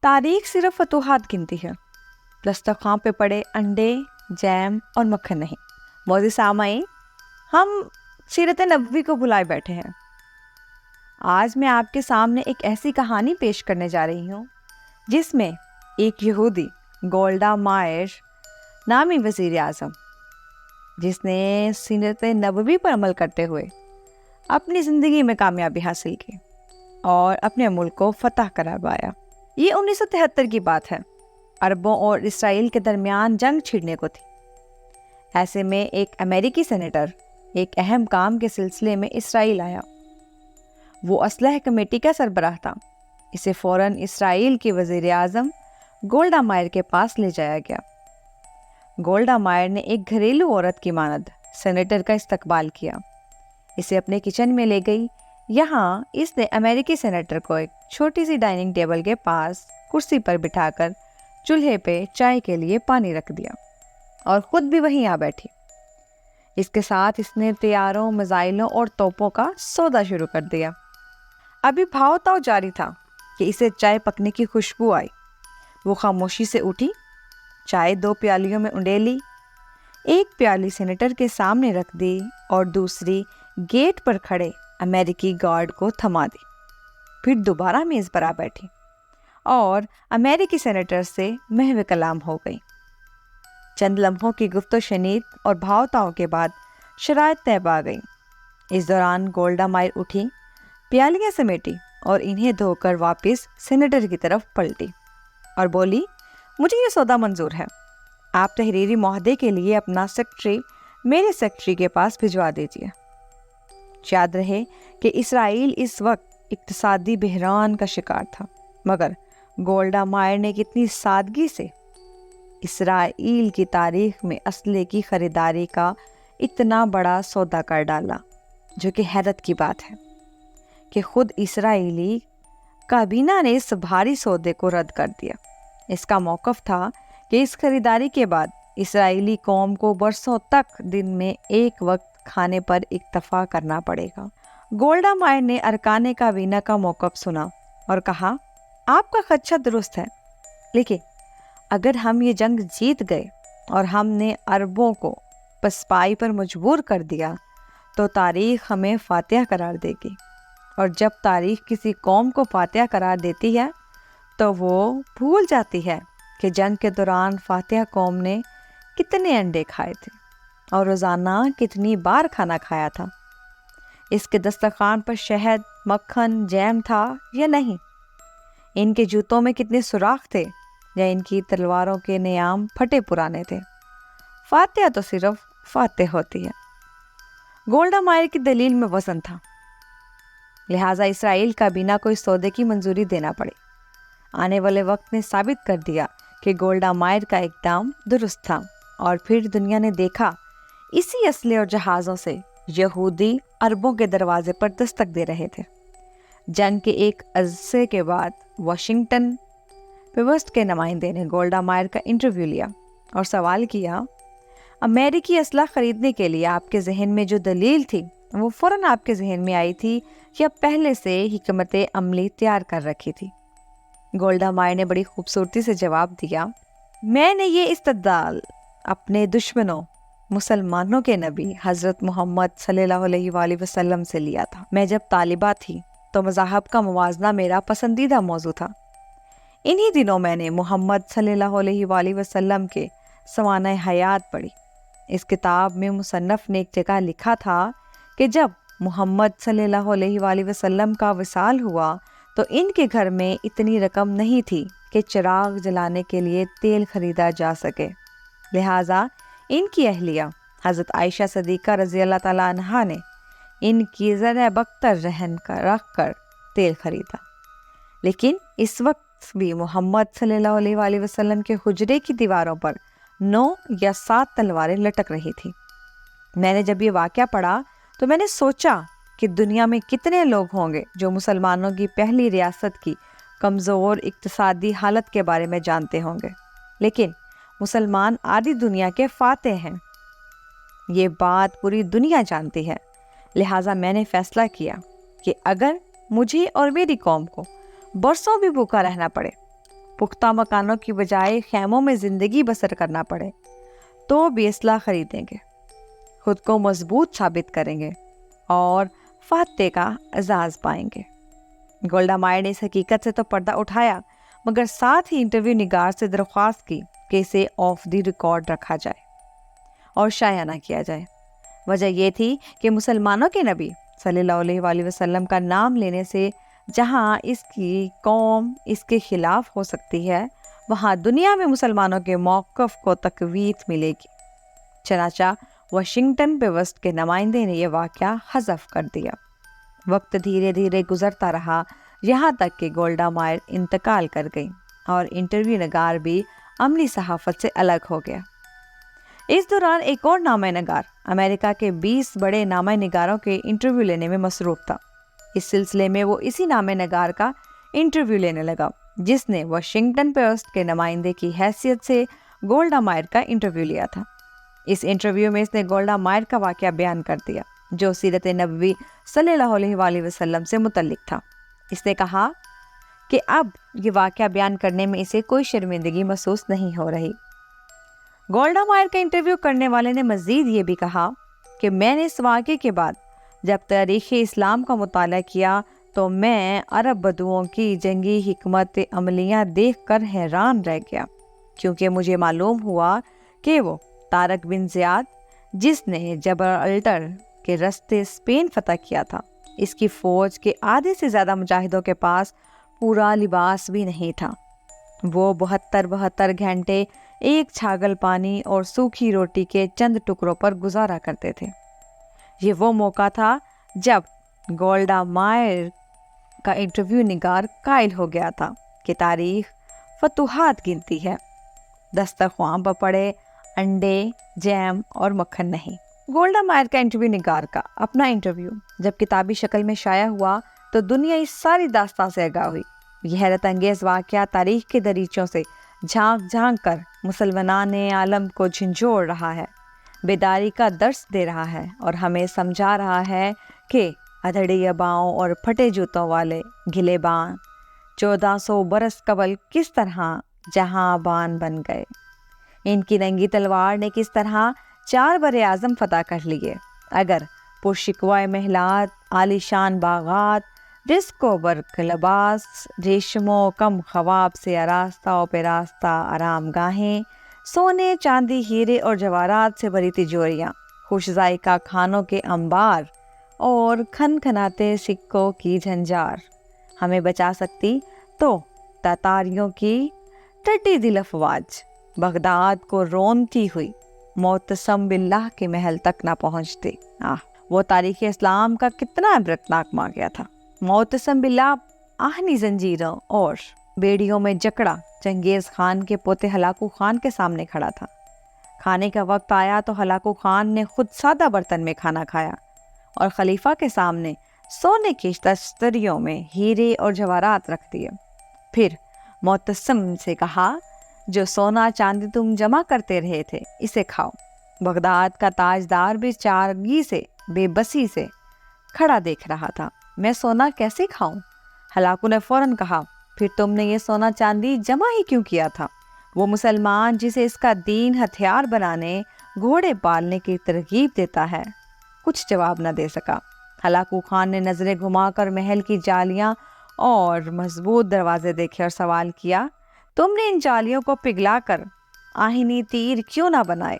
तारीख सिर्फ फतूहात गिनती है, दस्तरखान पे पड़े अंडे, जैम और मक्खन नहीं। मौज़ी सामाईन, हम सीरत नबवी को भुलाए बैठे हैं। आज मैं आपके सामने एक ऐसी कहानी पेश करने जा रही हूँ जिसमें एक यहूदी गोल्डा मायर नामी वज़ीर आज़म, जिसने सीरत नबवी पर अमल करते हुए अपनी ज़िंदगी में कामयाबी हासिल की और अपने मुल्क को फतह करार पाया। ये 1973 की बात है। अरबों और इसराइल के दरमियान जंग छिड़ने को थी। ऐसे में एक अमेरिकी सेनेटर एक अहम काम के सिलसिले में इसराइल आया। वो असलह कमेटी का सरबराह था। इसे फ़ौरन इसराइल की वज़ीर आज़म गोल्डा मायर के पास ले जाया गया। गोल्डा मायर ने एक घरेलू औरत की मानद सेनेटर का इस्तकबाल किया। इसे अपने किचन में ले गई। यहाँ इसने अमेरिकी सेनेटर को एक छोटी सी डाइनिंग टेबल के पास कुर्सी पर बिठाकर चूल्हे पे चाय के लिए पानी रख दिया और ख़ुद भी वहीं आ बैठी। इसके साथ इसने तैयारों, मिसाइलों और तोपों का सौदा शुरू कर दिया। अभी भाव-ताव जारी था कि इसे चाय पकने की खुशबू आई। वो खामोशी से उठी, चाय 2 प्यालियों में उंडेली, एक प्याली सेनेटर के सामने रख दी और दूसरी गेट पर खड़े अमेरिकी गार्ड को थमा दी। फिर दोबारा मेज़ पर आ बैठी और अमेरिकी सेनेटर से महव कलाम हो गई। चंद लम्हों की गुफ्तो शनीद और भाव-ताव के बाद शराइत तय पा गई। इस दौरान गोल्डा मायर उठी, प्यालियाँ समेटी और इन्हें धोकर वापस सेनेटर की तरफ पलटी और बोली, मुझे ये सौदा मंजूर है। आप तहरीरी मुआहदे के लिए अपना सेक्रेटरी मेरे सेक्रेटरी के पास भिजवा दीजिए। याद रहे कि इसराइल इस वक्त इक्तिसादी बहरान का शिकार था, मगर गोल्डा मायर ने कितनी सादगी से इसराइल की तारीख में असले की ख़रीदारी का इतना बड़ा सौदा कर डाला, जो कि हैरत की बात है कि ख़ुद इसराइली काबीना ने इस भारी सौदे को रद्द कर दिया। इसका मौक़िफ़ था कि इस खरीदारी के बाद इसराइली कौम को बरसों तक दिन में एक वक्त खाने पर इक्तफ़ा करना पड़ेगा। गोल्डा मायर ने अरकाने काबीना का मौक़िफ़ सुना और कहा, आपका खदशा दुरुस्त है, लेकिन अगर हम ये जंग जीत गए और हमने अरबों को पसपाई पर मजबूर कर दिया तो तारीख़ हमें फ़ातिहा करार देगी, और जब तारीख़ किसी कौम को फ़ातिहा करार देती है तो वो भूल जाती है कि जंग के दौरान फ़ातिहा कौम ने कितने अंडे खाए थे और रोज़ाना कितनी बार खाना खाया था। इसके दस्तरखान पर शहद, मक्खन, जैम था या नहीं, इनके जूतों में कितने सुराख थे या इनकी तलवारों के नियाम फटे पुराने थे। फ़ातिहा तो सिर्फ फ़ातिह होती है। गोल्डा मायर की दलील में वज़न था, लिहाजा इसराइल काबीना को इस सौदे की मंजूरी देना पड़े। आने वाले वक्त ने साबित कर दिया कि गोल्डा मायर का इक़दाम दुरुस्त था, और फिर दुनिया ने देखा इसी असले और जहाज़ों से यहूदी अरबों के दरवाजे पर दस्तक दे रहे थे। जंग के एक अरसे के बाद वाशिंगटन पोस्ट के नुमाइंदे ने गोल्डा मायर का इंटरव्यू लिया और सवाल किया, अमेरिकी असला ख़रीदने के लिए आपके जहन में जो दलील थी वो फ़ौरन आपके जहन में आई थी या पहले से हिकमत अमली तैयार कर रखी थी? गोल्डा मायर ने बड़ी खूबसूरती से जवाब दिया, मैंने ये इस्तदलाल अपने दुश्मनों मुसलमानों के नबी हज़रत मोहम्मद सल्लल्लाहु अलैहि वसल्लम से लिया था। मैं जब तालिबा थी तो मज़ाहब का मुवाज़ना मेरा पसंदीदा मौजू था। इन्हीं दिनों मैंने मोहम्मद सल्लल्लाहु अलैहि वसल्लम के सवाना हयात पढ़ी। इस किताब में मुसन्नफ़ ने एक जगह लिखा था कि जब मोहम्मद सल्लल्लाहु अलैहि वसल्लम का विसाल हुआ तो इनके घर में इतनी रकम नहीं थी कि चिराग जलाने के लिए तेल खरीदा जा सके, लिहाजा इनकी अहलिया हज़रत आयशा सदीक़ा रज़ी अल्लाह ताला अन्हा ने इनकी ज़र बख्तर रहन कर रख कर तेल खरीदा। लेकिन इस वक्त भी मोहम्मद सल्लल्लाहु अलैहि वसल्लम के हुजरे की दीवारों पर 9 या 7 तलवारें लटक रही थी। मैंने जब ये वाक़या पढ़ा तो मैंने सोचा कि दुनिया में कितने लोग होंगे जो मुसलमानों की पहली रियासत की कमज़ोर इक़्तिसादी हालत के बारे में जानते होंगे, लेकिन मुसलमान आधी दुनिया के फ़ातिह हैं। ये बात पूरी दुनिया जानती है। लिहाजा मैंने फ़ैसला किया कि अगर मुझे और मेरी कौम को बरसों भी भूखा रहना पड़े पुख्ता मकानों की बजाय खैमों में ज़िंदगी बसर करना पड़े तो भी असला खरीदेंगे, खुद को मजबूत साबित करेंगे और फातह का एजाज़ पाएंगे। गोल्डा मायर ने इस हकीकत से तो पर्दा उठाया, मगर साथ ही इंटरव्यू निगार से दरख्वास्त की कि इसे ऑफ द रिकॉर्ड रखा जाए और शाया ना किया जाए। वजह यह थी कि मुसलमानों के नबी सल्लल्लाहु अलैहि वसल्लम का नाम लेने से जहां इसकी कौम इसके खिलाफ हो सकती है, वहां दुनिया में मुसलमानों के मौक़िफ़ को तक़वीत मिलेगी। चनाचा वाशिंगटन पोस्ट के नुमाइंदे ने यह वाक़या हज़फ कर दिया। वक्त धीरे धीरे गुजरता रहा, यहाँ तक कि गोल्डा मायर इंतकाल कर गई और इंटरव्यू नगार भी अमली सहाफ़त से अलग हो गया। इस दौरान एक और नामा नगार अमेरिका के 20 बड़े नामा निगारों के इंटरव्यू लेने में मसरूफ़ था। इस सिलसिले में वो इसी नामा नगार का इंटरव्यू लेने लगा जिसने वाशिंगटन पोस्ट के नुमाइंदे की हैसियत से गोल्डा मायर का इंटरव्यू लिया था। इस इंटरव्यू में इसने गोल्डा मायर का वाक़या बयान कर दिया जो सीरत नबवी सल्लल्लाहु अलैहि वसल्लम से मुतल्लिक था। इसने कहा कि अब ये वाक़या बयान करने में इसे कोई शर्मिंदगी महसूस नहीं हो रही। गोल्डा मायर का इंटरव्यू करने वाले ने मज़ीद ये भी कहा कि मैंने इस वाक़े के बाद जब तारीख़ इस्लाम का मुताला किया तो मैं अरब बदुओं की जंगी हिकमत अमलियाँ देख कर हैरान रह गया, क्योंकि मुझे मालूम हुआ कि वो तारक बिन ज़ियाद जिसने जबरअल्टर के रास्ते स्पेन फतह किया था, इसकी फ़ौज के आधे से ज़्यादा मुजाहिदों के पास पूरा लिबास भी नहीं था। वो 72 घंटे एक छागल पानी और सूखी रोटी के चंद टुकड़ों पर गुजारा करते थे। ये वो मौका था जब गोल्डा मायर का इंटरव्यू निगार कायल हो गया था कि तारीख फतूहात गिनती है, दस्तरख्वां पर पड़े अंडे, जैम और मक्खन नहीं। गोल्डा मायर का इंटरव्यू निगार का अपना इंटरव्यू जब किताबी शक्ल में शाया हुआ तो दुनिया इस सारी दास्तां से आगाह हुई। यह हैरत अंगेज़ वाक़या तारीख के दरीचों से झांक झांक कर मुसलमानान आलम को झंझोड़ रहा है, बेदारी का दर्स दे रहा है और हमें समझा रहा है कि अधड़ी अबाओं और फटे जूतों वाले गिलेबान 1400 बरस कबल किस तरह जहां बान बन गए। इनकी नंगी तलवार ने किस तरह 4 बरे आज़म फतह कर लिए। अगर पुरशिकवा महलात, आलीशान बागात, रिस्को बर्क लबास, रेशमो कम ख्वाब से आरास्ता पेरास्ता आराम गाहें, सोने चांदी हीरे और जवाहरात से भरी तिजोरियाँ, खुश जायका खानों के अंबार और खनखनाते सिक्कों की झंझार हमें बचा सकती तो तातारियों की टटी दिल अफवाज बगदाद को रोनती हुई मोतसम बिल्लाह के महल तक ना पहुँचते। वो तारीख़ इस्लाम का कितना इबरतनाक वाक़या था। मोतसम बिल्लाह आहनी जंजीरों और बेड़ियों में जकड़ा चंगेज़ खान के पोते हलाकू खान के सामने खड़ा था। खाने का वक्त आया तो हलाकू खान ने खुद सादा बर्तन में खाना खाया और खलीफा के सामने सोने की तस्तरियों में हीरे और जवाहरात रख दिए। फिर मोतसम से कहा, जो सोना चांदी तुम जमा करते रहे थे इसे खाओ। बगदाद का ताजदार भी चारगी से बेबसी से खड़ा देख रहा था। मैं सोना कैसे खाऊं? हलाकू ने फौरन कहा, फिर तुमने ये सोना चांदी जमा ही क्यों किया था? वो मुसलमान जिसे इसका दीन हथियार बनाने, घोड़े पालने की तरगीब देता है। कुछ जवाब न दे सका। हलाकू खान ने नजरें घुमाकर महल की जालियां और मजबूत दरवाजे देखे और सवाल किया, तुमने इन जालियों को पिघलाकर आहिनी तीर क्यों ना बनाए?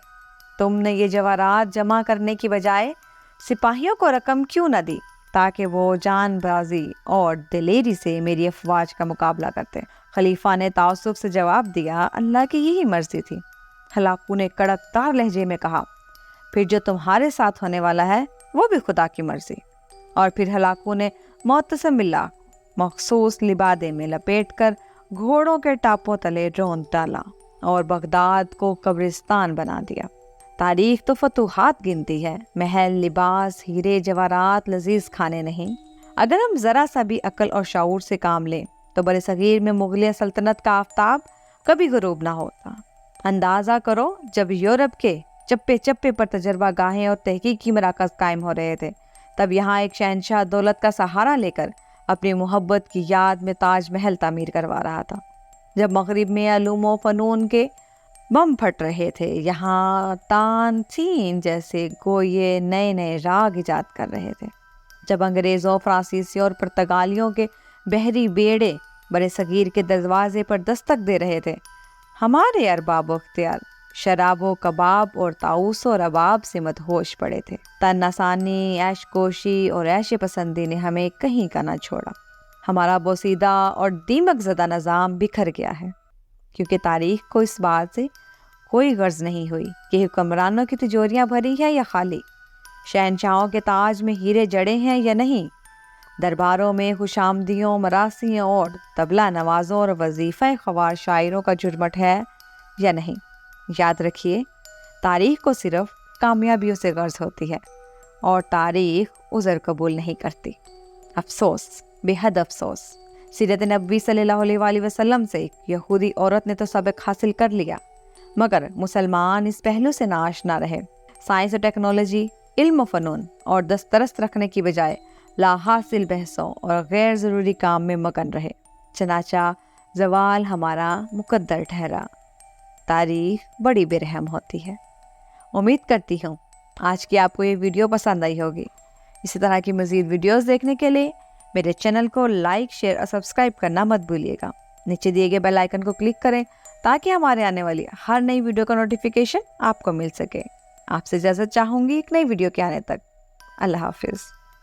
तुमने ये जवाहरात जमा करने की बजाय सिपाहियों को रकम क्यों न दी ताकि वो जानबाजी और दिलेरी से मेरी अफवाज का मुकाबला करते? खलीफा ने तासुब से जवाब दिया, अल्लाह की यही मर्जी थी। हलाकू ने कड़कदार लहजे में कहा, फिर जो तुम्हारे साथ होने वाला है वो भी खुदा की मर्जी। और फिर हलाकू ने मोतसम बिल्लाह मखसूस लिबादे में लपेटकर घोड़ों के टापों तले रोंद डाला और बगदाद को कब्रिस्तान बना दिया। तारीख तो फतूहात गिनती है, महल, लिबास, हीरे जवाहरात, लजीज खाने नहीं। अगर हम जरा सा भी अक्ल और शाऊर से काम लें तो बड़े सगीर में मुगलिया सल्तनत का आफताब कभी गरूब ना होता। अंदाज़ा करो, जब यूरोप के चप्पे चप्पे पर तजर्बा गाहें और तहकीकी मराकज़ कायम हो रहे थे, तब यहाँ एक शहनशाह दौलत का सहारा लेकर अपनी मोहब्बत की याद में ताज महल तामीर करवा रहा था। جب مغرب میں علوم و فنون کے بم پھٹ رہے تھے، یہاں تان سین جیسے گویے نئے نئے راگ ایجاد کر رہے تھے۔ جب انگریزوں، فرانسیسیوں اور پرتگالیوں کے بحری بیڑے برِ صغیر کے دروازے پر دستک دے رہے تھے، ہمارے ارباب و اختیار شراب و کباب اور طاؤس و رباب سے مدہوش پڑے تھے۔ تن آسانی، عیش کوشی اور عیش پسندی نے ہمیں کہیں کا نہ چھوڑا۔ ہمارا بوسیدہ اور دیمک زدہ نظام بکھر گیا ہے، کیونکہ تاریخ کو اس بات سے کوئی غرض نہیں ہوئی کہ حکمرانوں کی تجوریاں بھری ہیں یا خالی، شہنشاہوں کے تاج میں ہیرے جڑے ہیں یا نہیں، درباروں میں خوشامدیوں، مراسیوں اور طبلہ نوازوں اور وظیفہ خوار شاعروں کا جھرمٹ ہے یا نہیں۔ یاد رکھیے، تاریخ کو صرف کامیابیوں سے غرض ہوتی ہے اور تاریخ عذر قبول نہیں کرتی۔ افسوس، بے حد افسوس، سیرت نبوی صلی اللہ علیہ وآلہ وسلم سے ایک یہودی عورت نے تو سبق حاصل کر لیا، مگر مسلمان اس پہلو سے ناآشنا رہے۔ سائنس و ٹیکنالوجی، علم و فنون اور دسترست رکھنے کی بجائے لا حاصل بحثوں اور غیر ضروری کام میں مگن رہے، چنانچہ زوال ہمارا مقدر ٹھہرا۔ تاریخ بڑی بے رحم ہوتی ہے۔ امید کرتی ہوں آج کی آپ کو یہ ویڈیو پسند آئی ہوگی۔ اسی طرح کی مزید ویڈیوز دیکھنے کے لیے میرے چینل کو لائک، شیئر اور سبسکرائب کرنا مت بھولیے گا۔ نیچے دیے گئے بیل آئیکن کو کلک کریں تاکہ ہمارے آنے والی ہر نئی ویڈیو کا نوٹیفیکیشن آپ کو مل سکے۔ آپ سے اجازت چاہوں گی ایک نئی ویڈیو کے آنے تک۔ اللہ حافظ۔